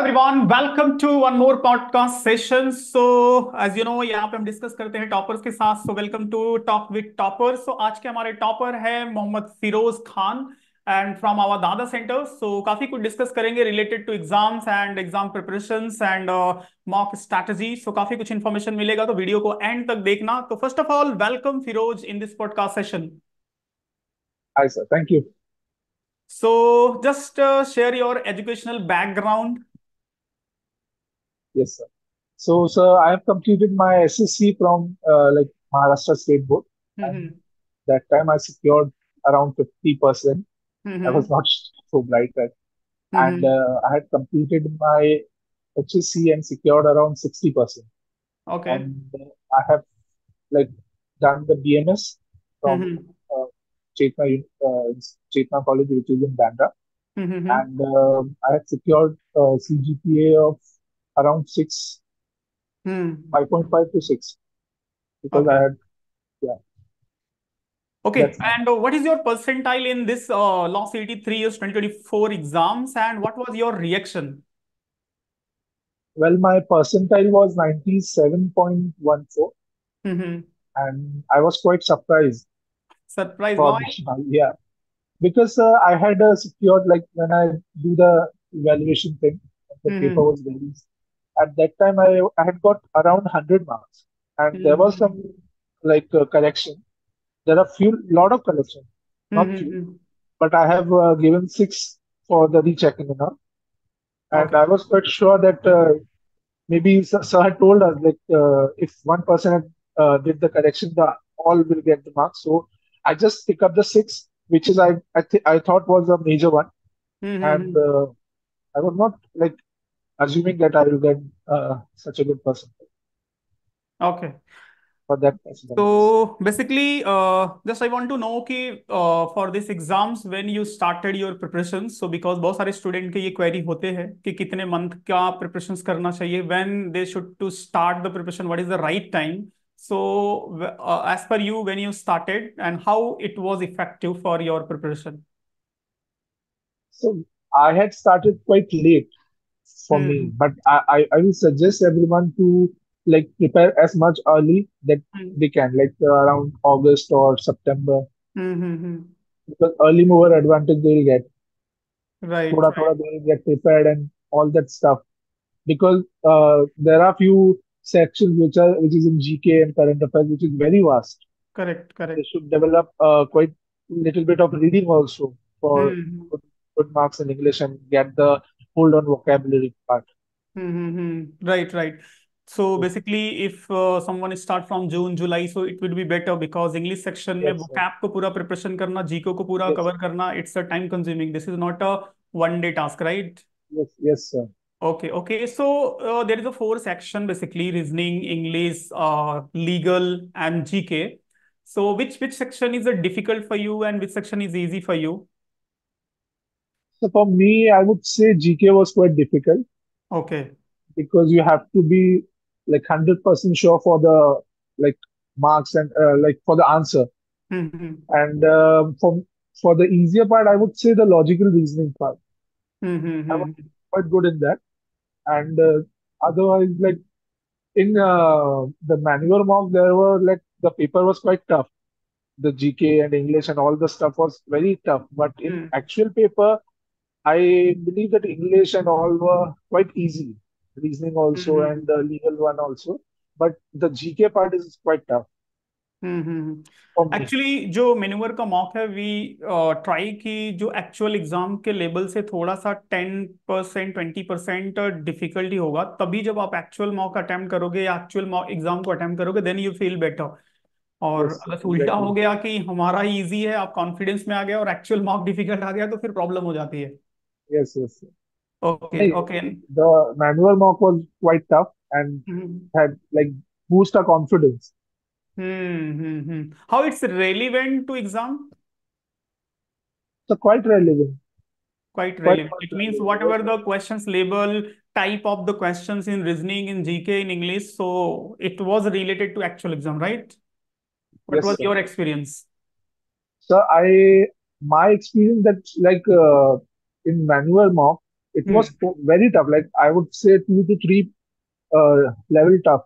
Everyone, welcome to one more podcast session. So as you know, यहाँ पे हम discuss करते हैं टॉपर्स के साथ। So welcome to talk with toppers. So आज के हमारे टॉपर है Mohammad Firoz Khan and from our Dadar centre. So काफी कुछ डिस्कस करेंगे related to exams and exam preparations and mock strategy. So काफी कुछ इन्फॉर्मेशन मिलेगा, तो वीडियो को एंड तक देखना। तो first of all, welcome Firoz in this podcast session. Hi, sir. Thank you. So just share your educational background. Yes, sir. So, sir, I have completed my SSC from Maharashtra State Board, and hmm that time I secured around 50%. I hmm was not so bright, right? And hmm I had completed my HSC and secured around 60%. Okay And I have like done the BMS from hmm uh, Chetna College, which is in Bandra. Hmm And I had secured CGPA of around 6, hmm 5.5 to 6, because okay I had, yeah, okay, that's my, and what is your percentile in this law CET 3 years 2024 exams, and what was your reaction? well, my percentile was 97.14, Mm-hmm. and I was quite surprised Surprise, for why? that, yeah, because I had secured, like, when I do the evaluation thing, the paper Mm-hmm. was released. At that time, I had got around 100 marks, and there was Mm-hmm. some like correction. There are lot of correction, not few, Mm-hmm. but I have given 6 for the rechecking, and Okay. I was quite sure that maybe sir had told us, like, if one person had, did the correction, the all will get the marks. So I just pick up the 6, which is I thought was a major one, and Mm-hmm. I was not like assuming that I will get such a good percentage Okay. for that percentage. So basically, just I want to know कि for this exams when you started your preparations, so because बहुत सारे student के ये query होते हैं कि कितने month का preparations करना चाहिए, when they should to start the preparation, what is the right time? So as per you, when you started and how it was effective for your preparation? So I had started quite late for me, Hmm. but I will suggest everyone to like prepare as much early that Hmm. they can, like around August or September, Hmm. Hmm. because early mover advantage they will get. Right. Thoda Right. thoda they will get prepared and all that stuff. Because there are few sections which is in GK and current affairs, which is very vast. Correct. They Correct. should develop quite little bit of reading also for Hmm. good marks in English and get the hold on vocabulary part. Mm-hmm. Right, right. So Yes, basically, if someone start from June, July, so it would be better because English section में yes, sir. vocab को पूरा preparation करना, GK को पूरा Yes, cover करना, it's a time consuming. This is not a one day task, right? yes, yes, sir. Okay, okay. So there is a four section basically: reasoning, English, legal, and GK. So which section is difficult for you and which section is easy for you? So for me, I would say GK was quite difficult Okay. because you have to be like 100% sure for the like marks and like for the answer. Mm-hmm. And for the easier part, I would say the logical reasoning part. I was Mm-hmm. quite good in that. And otherwise, like in the manual mock, there were like the paper was quite tough. The GK and English and all the stuff was very tough. But in Mm-hmm. actual paper, I believe that English and all were quite easy. Reasoning also and the legal one also. But the GK part is quite tough for me. Actually जो मेन्यूवर का mock है we try की जो actual exam के level से थोड़ा सा 10% 20% डिफिकल्टी होगा, तभी जब आप एक्चुअल मॉक अटेम्प्ट करोगे या एक्चुअल मॉक एग्जाम को अटेम्प्ट करोगे देन यू फील बेटर। और Yes, अगर उल्टा हो exactly. गया कि हमारा इजी है, आप कॉन्फिडेंस में आ गए और एक्चुअल मॉक डिफिकल्ट आ गया, तो फिर प्रॉब्लम हो जाती है। Yes, yes. Okay Hey, okay. the manual mock was quite tough and had like boost our confidence. How it's relevant to exam? So quite relevant, Quite relevant. quite It means relevant. Because, whatever the questions label, type of the questions in reasoning, in GK, in English, so it was related to actual exam, right? What yes, was sir. your experience? So my experience that like in manual mock, it hmm was very tough. Like I would say 2 to 3 level tough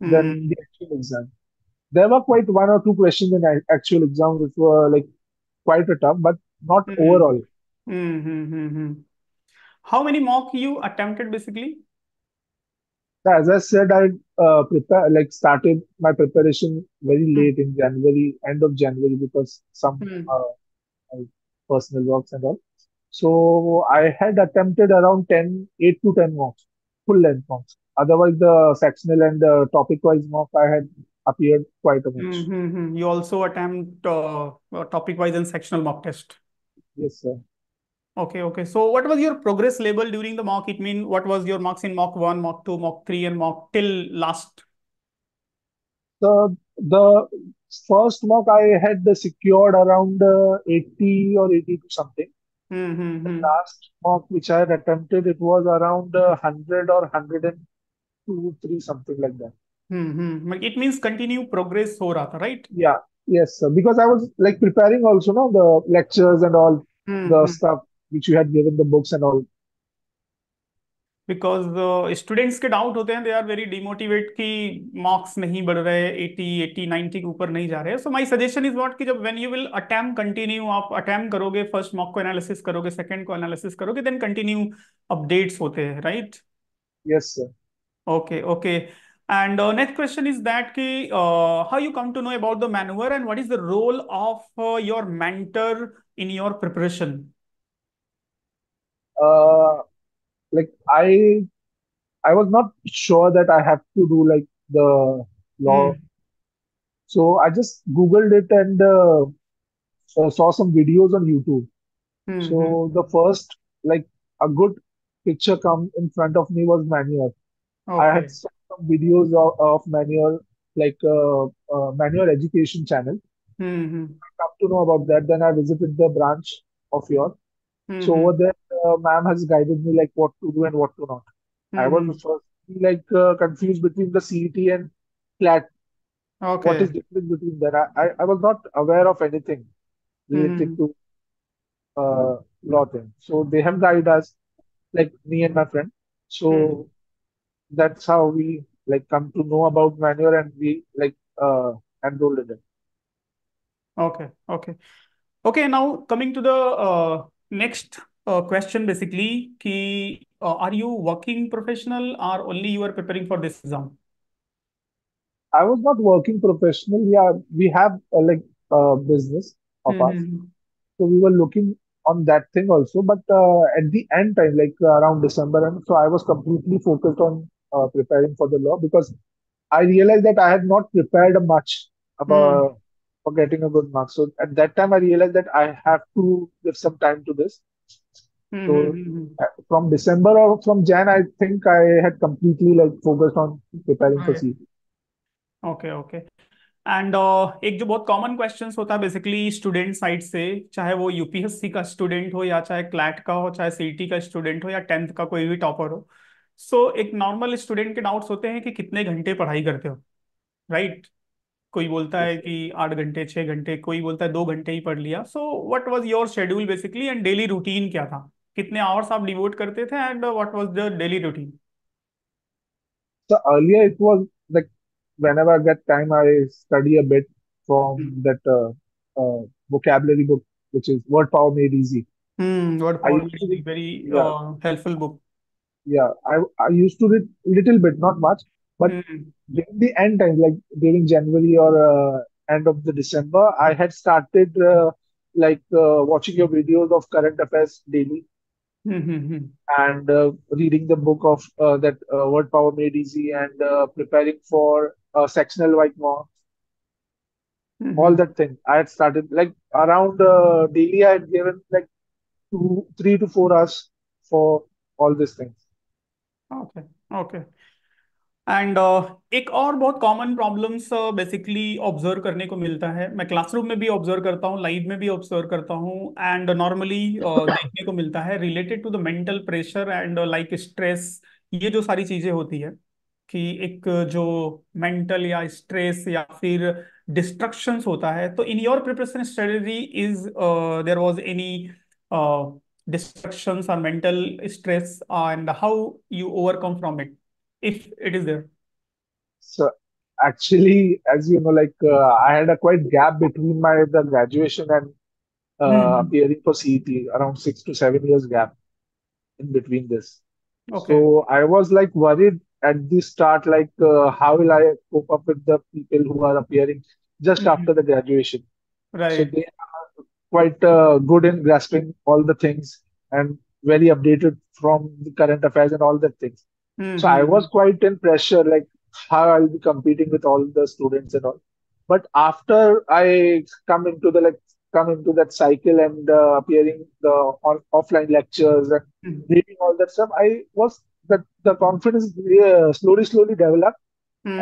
than hmm the actual exam. There were quite one or two questions in actual exam which were like quite a tough, but not hmm overall. Hmm. How many mock you attempted basically? So as I said, I prepare like started my preparation very hmm late in January, end of January, because some hmm my personal works and all. So I had attempted around 8 to 10 mocks, full length mocks. Otherwise, the sectional and topic wise mock I had appeared quite a much. You also attempt topic wise and sectional mock test. Yes, sir. Okay, okay. So what was your progress level during the mock? It mean what was your marks in mock 1, mock 2, mock 3, and mock till last? The first mock I had secured around 80 or 82 something. The Hmm. last mock which I had attempted, it was around 100 or 102, 3, something like that. It means continue progress हो रहा था, right? Yeah, yes, sir. Because I was like preparing also, no, the lectures and all the hmm. stuff which you had given, the books and all. Because students के doubt होते हैं, they are very demotivate कि marks नहीं बढ़ रहे, 80 90 के ऊपर नहीं जा रहे. So my suggestion is what कि जब when you will attempt continue, आप अटेम्प्ट करोगे, फर्स्ट मॉक को एनालिसिस करोगे, सेकंड को एनालिसिस करोगे, देन कंटिन्यू अपडेट्स होते हैं, right? Yes, sir. Okay okay. And next question is that कि how you come to know about the manure and what is the role of your mentor in your preparation? Uh, like I was not sure that I have to do like the law, hmm so I just Googled it and saw some videos on YouTube. So the first like a good picture come in front of me was manual. I okay. had saw some videos of manual, like manual education channel. Hmm Come to know about that. Then I visited the branch of yours. So over hmm there, ma'am has guided me like what to do and what to not. I was hmm. first like confused between the CET and CLAT. Okay. What is difference between that? I was not aware of anything related hmm to law thing. So they have guided us, like me and my friend. Hmm. So that's how we like come to know about manual and we like enrolled in it. Okay, okay. Okay, now coming to the next question basically, ki, are you working professional or only you are preparing for this exam? I was not working professional. Yeah, we have like a business of us. Mm-hmm. So we were looking on that thing also. But at the end time, like around December, and so I was completely focused on preparing for the law because I realized that I had not prepared much Mm-hmm. about for getting a good mark. So at that time, I realized that I have to give some time to this. So Mm-hmm. from December or from Jan, I think I had completely like focused on preparing for Okay, CT. okay, okay. And एक जो बहुत common questions होता है basically student side से, चाहे वो UPSC का student हो या चाहे क्लैट का हो, चाहे सीईटी का स्टूडेंट हो या टेंथ का कोई भी टॉपर हो. सो एक नॉर्मल स्टूडेंट के डाउट्स होते हैं कि कितने घंटे पढ़ाई करते हो, राइट? कोई बोलता है Yes. कि 8 घंटे, 6 घंटे, कोई बोलता है 2 घंटे ही पढ़ लिया. So what was your schedule basically and daily routine क्या था? कितने आवर्स आप डिवोट करते थे and what was the daily routine? So earlier it was like whenever I get time, I study a bit from that vocabulary book, which is Word Power Made Easy. Word I power used to made read, very yeah, helpful book. yeah. I used to read little bit, not much, but during the end time, like during January or end of the December, I had started like watching your videos of current affairs daily and reading the book of that Word Power Made Easy and preparing for sectional white more, all that thing. I had started like around daily. I had given like 3 to 4 hours for all these things. Okay okay. And एक और बहुत common problems basically observe करने को मिलता है, मैं classroom में भी ऑब्जर्व करता हूँ, लाइव में भी ऑब्जर्व करता हूँ, एंड नॉर्मली देखने को मिलता है related to the mental pressure and like stress. ये जो सारी चीजें होती है कि एक जो मेंटल या स्ट्रेस या फिर डिस्ट्रक्शंस होता है, तो in your preparation strategy is there was any distractions or mental stress, and how you overcome from it, if it is there? So actually, as you know, like I had a quite gap between my the graduation and Hmm. appearing for CET, around 6 to 7 years gap in between this. Okay. So I was like worried at the start, like how will I cope up with the people who are appearing just after the Hmm. graduation. So Right. they are quite good in grasping all the things and very updated from the current affairs and all that things. So I was Hmm. quite in pressure, like how I'll be competing with all the students and all. But after I come into that cycle and appearing the offline lectures and Hmm. reading all that stuff, I was that the confidence slowly developed.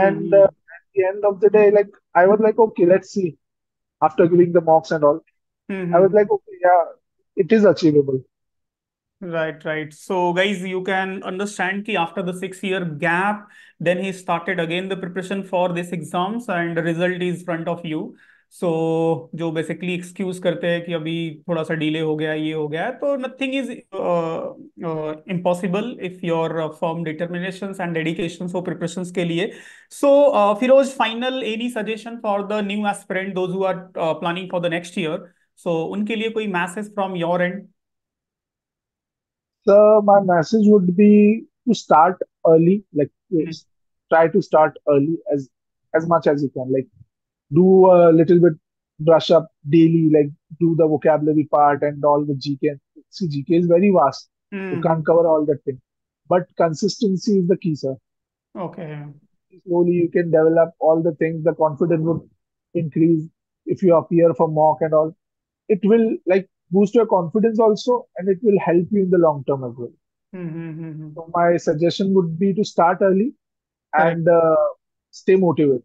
And Hmm. at the end of the day, like I was like, okay, let's see. After giving the mocks and all, I was Hmm. like, okay, yeah, it is achievable. Right, right. So, guys, you can understand कि after the 6 year gap, then he started again the preparation for this exams and the result is front of you. So, जो basically excuse करते हैं कि अभी थोड़ा सा delay हो गया, ये हो गया, तो nothing is impossible if your firm determinations and dedications for preparations के लिए. So, Firoz, final any suggestion for the new aspirant, those who are planning for the next year? So, उनके लिए कोई message from your end? So my message would be to start early, like try to start early as much as you can. Like do a little bit brush up daily, like do the vocabulary part and all the GK. See, GK is very vast. You Hmm. can't cover all that thing. But consistency is the key, sir. Okay. Slowly you can develop all the things. The confidence would increase if you appear for mock and all. It will like boost your confidence also, and it will help you in the long term as well. Mm-hmm. So my suggestion would be to start early Correct. and stay motivated.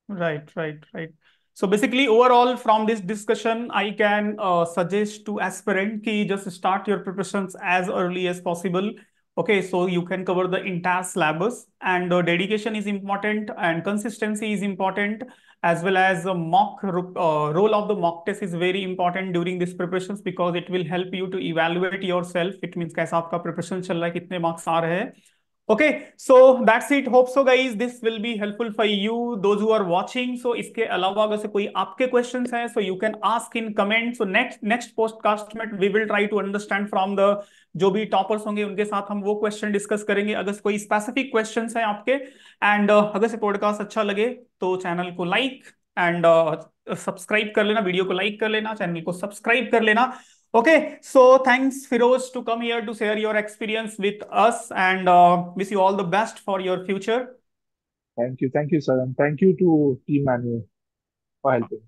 Right, right, right. So basically, overall, from this discussion, I can suggest to aspirant ki just start your preparations as early as possible. Okay, so you can cover the entire syllabus, and dedication is important, and consistency is important, as well as the role of the mock test is very important during these preparations because it will help you to evaluate yourself. It means कैसा आपका preparation चल रहा है, कितने marks आ रहे हैं. Okay, so that's it. Hope so, guys. This will be helpful for you, those who are watching. So, इसके अलावा अगर से कोई आपके questions हैं, so you can ask in comment. So next podcast में we will try to understand from the जो भी toppers होंगे उनके साथ हम वो question discuss करेंगे. अगर कोई specific questions हैं आपके and अगर से podcast अच्छा लगे तो channel को like and सब्सक्राइब कर लेना, वीडियो को लाइक कर लेना, चैनल को सब्सक्राइब कर लेना. Okay, so thanks, Firoz, to come here to share your experience with us and wish you all the best for your future. Thank you, sir, and thank you to Team Manual for helping.